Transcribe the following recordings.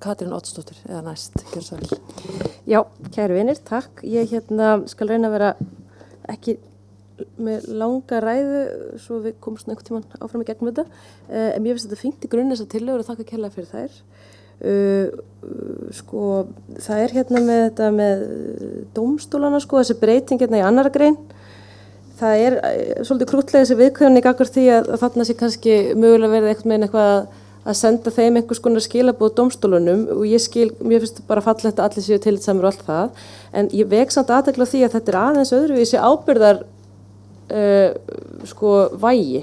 Katrín Oddsdóttir, eða næst, gjörðu svo vel. Já, kæru vinir, takk. Ég skal reyna að vera ekki með langa ræðu, svo við komumst einhvern tímann áfram í gegnum þetta. En mér finnst þetta fínt í grunn þessar tillögur og þakka kærlega fyrir þær. Það er með þetta með dómstólana, þessi breyting í annarra grein. Það er svolítið krúttlega þessi viðkvæðunni gagnvart því að þarna sé kannski mögulega verið einhvern veginn eitthvað að senda þeim einhvers konar skilaboð dómstólunum og mér finnst bara fallegt að allir séu tillitssamir og allt það. En ég vek samt athygli á því að þetta er aðeins öðruvísi ábyrgðar vægi.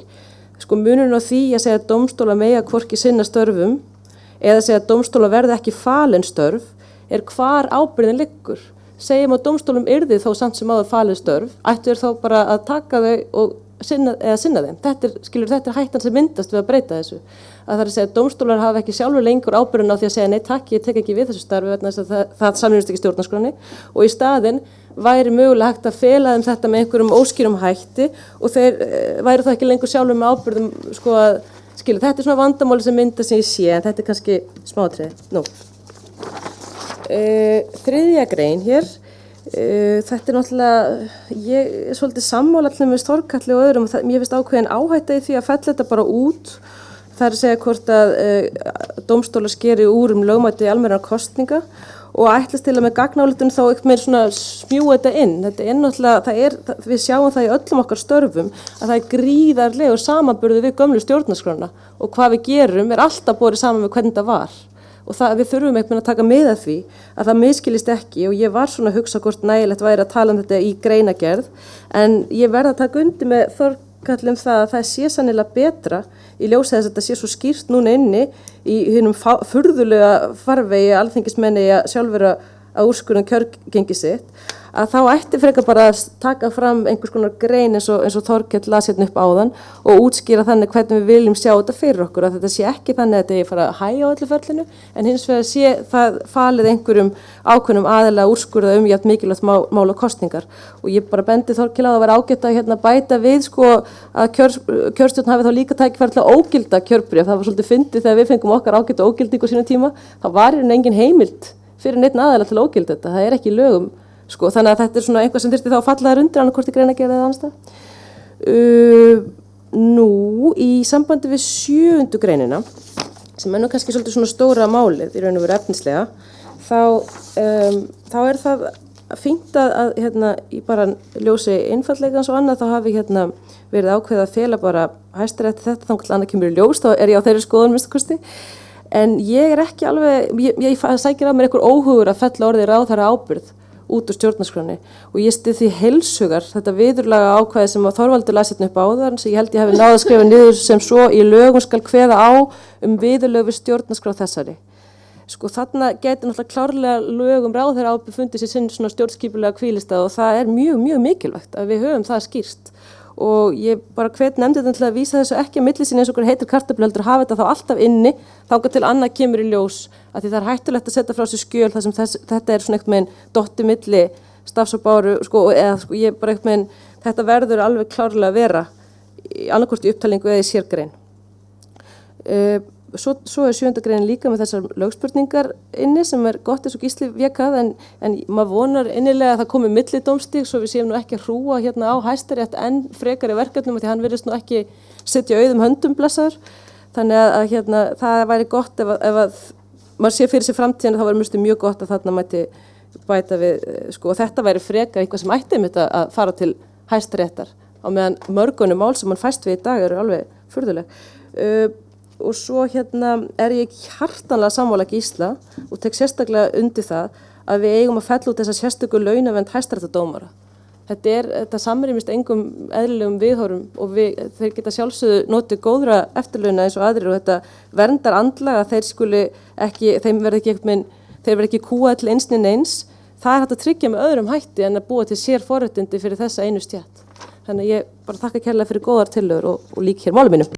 Munurinn á því að segja að dómstólar mega hvorki sinna störfum eða segja að dómstólar verði ekki falin störf er hvar ábyrgðin liggur. Segjum að dómstólum yrði þó samt sem áður falin störf, ættu þeir þá bara að taka þau og sinna þeim. Þetta er hættan sem myndast við að breyta þessu. Að það er að segja að dómstólar hafa ekki sjálfur lengur ábyrgðin á því að segja nei takk, ég tek ekki við þessu starfi vegna þess að það samrýmist ekki stjórnarskránni og í staðinn væri mögulega hægt að fela þeim þetta með einhverjum óskýrum hætti og þeir væri þá ekki lengur sjálfur með ábyrgðum þetta er svona vandamáli sem myndast sem ég sé en þetta er kannski smáatriði. Þriðja grein hér, þetta er náttúrulega, ég er svolítið sammála allir með Þorkalli og öðrum og mér finnst ákveðin áhætta í því að fella þetta bara út. Það er að segja hvort að dómstólar skeri úr lögmæti almennra kosninga og ætlast til að með gagnályktun þá eitthvað meir svona smjúga þetta inn. Þetta er náttúrulega, við sjáum það í öllum okkar störfum að það er gríðarlegur samanburður við gömlu stjórnarskrána og hvað við gerum er alltaf borið saman með hvernig það var. Og við þurfum einhvern veginn að taka með að því að það miskilist ekki og ég var svona að hugsa hvort nægilegt væri að tala þetta í greinagerð en ég verð að taka undir með Þorkalli það að það sé sannilega betra í ljósi þess að þetta sé svo skýrt núna inni í hinum furðulega farvegi alþingismenni sjálfur að úrskurðum kjörgengi sitt að þá ætti frekar bara að taka fram einhvers konar grein eins og Þorkell las hérna upp áðan og útskýra þannig hvernig við viljum sjá þetta fyrir okkur að þetta sé ekki þannig að þetta er fara að hægja á öllu ferlinu en hins vegar sé það falið einhverjum ákveðnum aðilega úrskurða jafn mikilvægt mál og kosningar og ég bara bendi Þorkell á að vera ágætt að bæta við að kjörstjórn hafi þá líka tækifæri til að ógilda kjörbréf. Það var svolítið fyndið þegar við fengum okkar ágættu ógildingu á sínum tíma. Það var engin heimild fyrir neinn aðilega til að ógilda þetta. Það er ekki í lögum. Þannig að þetta er svona eitthvað sem þyrfti þá að falla þær undir annað hvort í greinagerð eða annars það. Í sambandi við 7. greinina, sem er nú kannski svolítið svona stóra málið í raun og veru efnislega, þá er það fínt að í bara ljósi einfaldleikans og annað þá hafi verið ákveðið að fela bara Hæstarétti þetta þangað til annað kemur í ljós, þá er ég á þeirri skoðun minnsta kosti. En ég er ekki alveg, ég sækir að mér einhver óhugur að fella orðið ráðherra ábyrgð út úr stjórnarskránni og ég styð því heilshugar þetta viðurlaga ákvæði sem að Þorvaldur las hérna upp áðan sem ég held ég hafi náð að skrifa niður sem svo í lögum skal kveða á viðurlög við stjórnarskrá þessari. Þarna gæti náttúrulega klárlega lögum ráðherra ábyrgð fundið sér sinn svona stjórnskipulega hvílistað og það er mjög, mjög mikilvægt að við höfum það skýrt og ég bara hvet nefndina til að vísa þessu ekki að milli sín eins og heitir kartöflu heldur hafa þetta þá alltaf inni þangað til annað kemur í ljós að því það er hættulegt að setja frá sér skjöl þar sem þetta er svona einhvern veginn dotti milli stafs og báru ég bara einhvern veginn þetta verður alveg klárlega að vera annarkvort í upptalningu eða í sérgrein. Svo er 7. grein líka með þessar lögspurningar inni sem er gott eins og Gísli vékað en maður vonar innilega að það komi millidómstig svo við séum nú ekki að hrúa á Hæstarétt en frekari verkefnum því hann virðist nú ekki setja auðum höndum blessaður þannig að það væri gott ef að maður sé fyrir sig framtíðan þá væri mjög gott að þarna mætti bæta við og þetta væri frekar eitthvað sem ætti að fara til Hæstaréttar á meðan mörgunum mál sem mann fæst við í dag eru alveg furðuleg. Og svo er ég hjartanlega sammála Gísla og tek sérstaklega undir það að við eigum að fella út þessa sérstöku launavernd hæstaréttardómara. Þetta samrýmist engum eðlilegum viðhorfum og þeir geta sjálfsögðu notið góðra eftirlauna eins og aðrir og þetta verndar andlega að þeir verði ekki kúað til einsni neins. Það er hægt að tryggja með öðrum hætti en að búa til sérforréttindi fyrir þessa einu stétt. Þannig að ég bara þakka kærlega fyrir góðar tillögur og lík hér máli mínu.